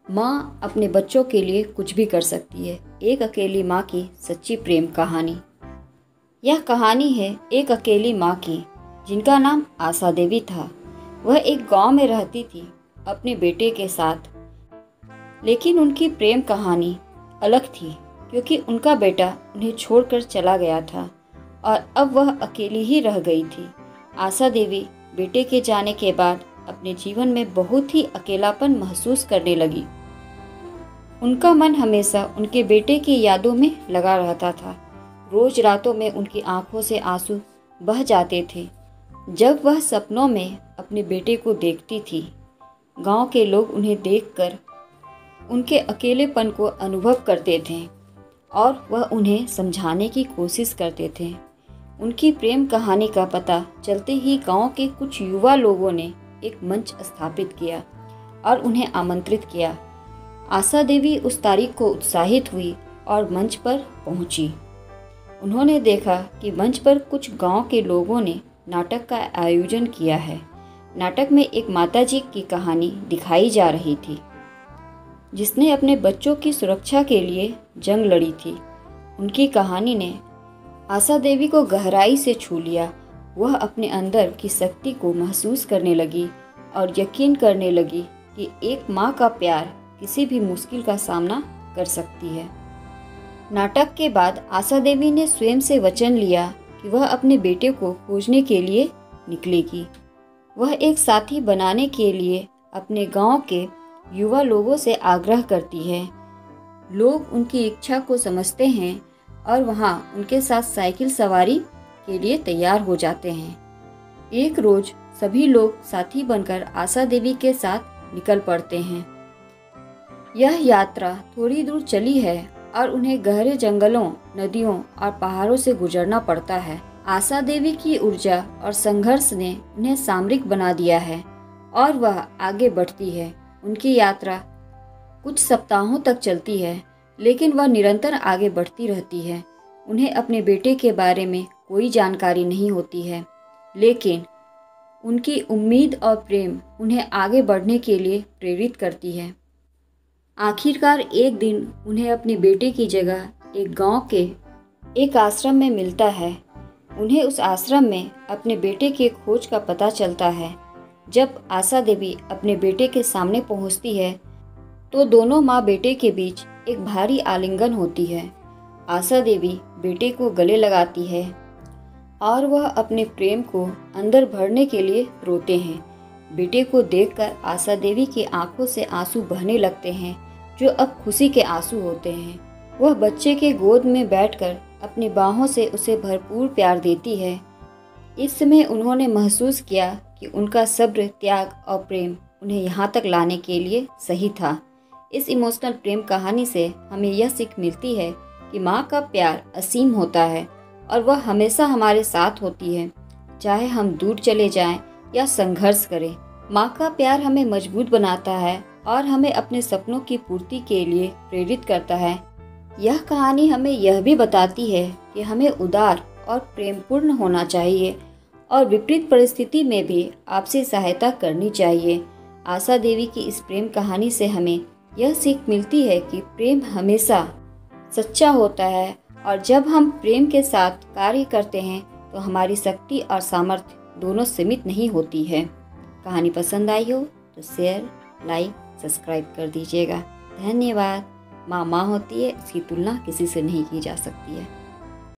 माँ अपने बच्चों के लिए कुछ भी कर सकती है। एक अकेली माँ की सच्ची प्रेम कहानी। यह कहानी है एक अकेली माँ की, जिनका नाम आशा देवी था। वह एक गांव में रहती थी अपने बेटे के साथ। लेकिन उनकी प्रेम कहानी अलग थी, क्योंकि उनका बेटा उन्हें छोड़कर चला गया था और अब वह अकेली ही रह गई थी। आशा देवी बेटे के जाने के बाद अपने जीवन में बहुत ही अकेलापन महसूस करने लगी। उनका मन हमेशा उनके बेटे की यादों में लगा रहता था। रोज रातों में उनकी आंखों से आंसू बह जाते थे जब वह सपनों में अपने बेटे को देखती थी। गांव के लोग उन्हें देखकर उनके अकेलेपन को अनुभव करते थे और वह उन्हें समझाने की कोशिश करते थे। उनकी प्रेम कहानी का पता चलते ही गांव के कुछ युवा लोगों ने एक मंच स्थापित किया और उन्हें आमंत्रित किया। आशा देवी उस तारीख को उत्साहित हुई और मंच पर पहुंची। उन्होंने देखा कि मंच पर कुछ गांव के लोगों ने नाटक का आयोजन किया है। नाटक में एक माताजी की कहानी दिखाई जा रही थी, जिसने अपने बच्चों की सुरक्षा के लिए जंग लड़ी थी। उनकी कहानी ने आशा देवी को गहराई से छू लिया। वह अपने अंदर की शक्ति को महसूस करने लगी और यकीन करने लगी कि एक माँ का प्यार किसी भी मुश्किल का सामना कर सकती है। नाटक के बाद आशा देवी ने स्वयं से वचन लिया कि वह अपने बेटे को खोजने के लिए निकलेगी। वह एक साथी बनाने के लिए अपने गांव के युवा लोगों से आग्रह करती है। लोग उनकी इच्छा को समझते हैं और वहां उनके साथ साइकिल सवारी के लिए तैयार हो जाते हैं। एक रोज सभी लोग साथी बनकर आशा देवी के साथ निकल पड़ते हैं। यह यात्रा थोड़ी दूर चली है और उन्हें गहरे जंगलों, नदियों और पहाड़ों से गुजरना पड़ता है। आशा देवी की ऊर्जा और संघर्ष ने उन्हें सामरिक बना दिया है और वह आगे बढ़ती है। उनकी यात्रा कुछ सप्ताहों तक चलती है, लेकिन वह निरंतर आगे बढ़ती रहती है। उन्हें अपने बेटे के बारे में कोई जानकारी नहीं होती है, लेकिन उनकी उम्मीद और प्रेम उन्हें आगे बढ़ने के लिए प्रेरित करती है। आखिरकार एक दिन उन्हें अपने बेटे की जगह एक गांव के एक आश्रम में मिलता है। उन्हें उस आश्रम में अपने बेटे के खोज का पता चलता है। जब आशा देवी अपने बेटे के सामने पहुंचती है तो दोनों माँ बेटे के बीच एक भारी आलिंगन होती है। आशा देवी बेटे को गले लगाती है और वह अपने प्रेम को अंदर भरने के लिए रोते हैं। बेटे को देखकर आशा देवी की आंखों से आंसू बहने लगते हैं, जो अब खुशी के आंसू होते हैं। वह बच्चे के गोद में बैठकर अपनी बाहों से उसे भरपूर प्यार देती है। इस समय उन्होंने महसूस किया कि उनका सब्र, त्याग और प्रेम उन्हें यहाँ तक लाने के लिए सही था। इस इमोशनल प्रेम कहानी से हमें यह सीख मिलती है कि माँ का प्यार असीम होता है और वह हमेशा हमारे साथ होती है, चाहे हम दूर चले जाएं या संघर्ष करें। माँ का प्यार हमें मजबूत बनाता है और हमें अपने सपनों की पूर्ति के लिए प्रेरित करता है। यह कहानी हमें यह भी बताती है कि हमें उदार और प्रेमपूर्ण होना चाहिए और विपरीत परिस्थिति में भी आपसी सहायता करनी चाहिए। आशा देवी की इस प्रेम कहानी से हमें यह सीख मिलती है कि प्रेम हमेशा सच्चा होता है और जब हम प्रेम के साथ कार्य करते हैं तो हमारी शक्ति और सामर्थ्य दोनों सीमित नहीं होती है। कहानी पसंद आई हो तो शेयर, लाइक, सब्सक्राइब कर दीजिएगा। धन्यवाद। माँ माँ होती है, इसकी तुलना किसी से नहीं की जा सकती है।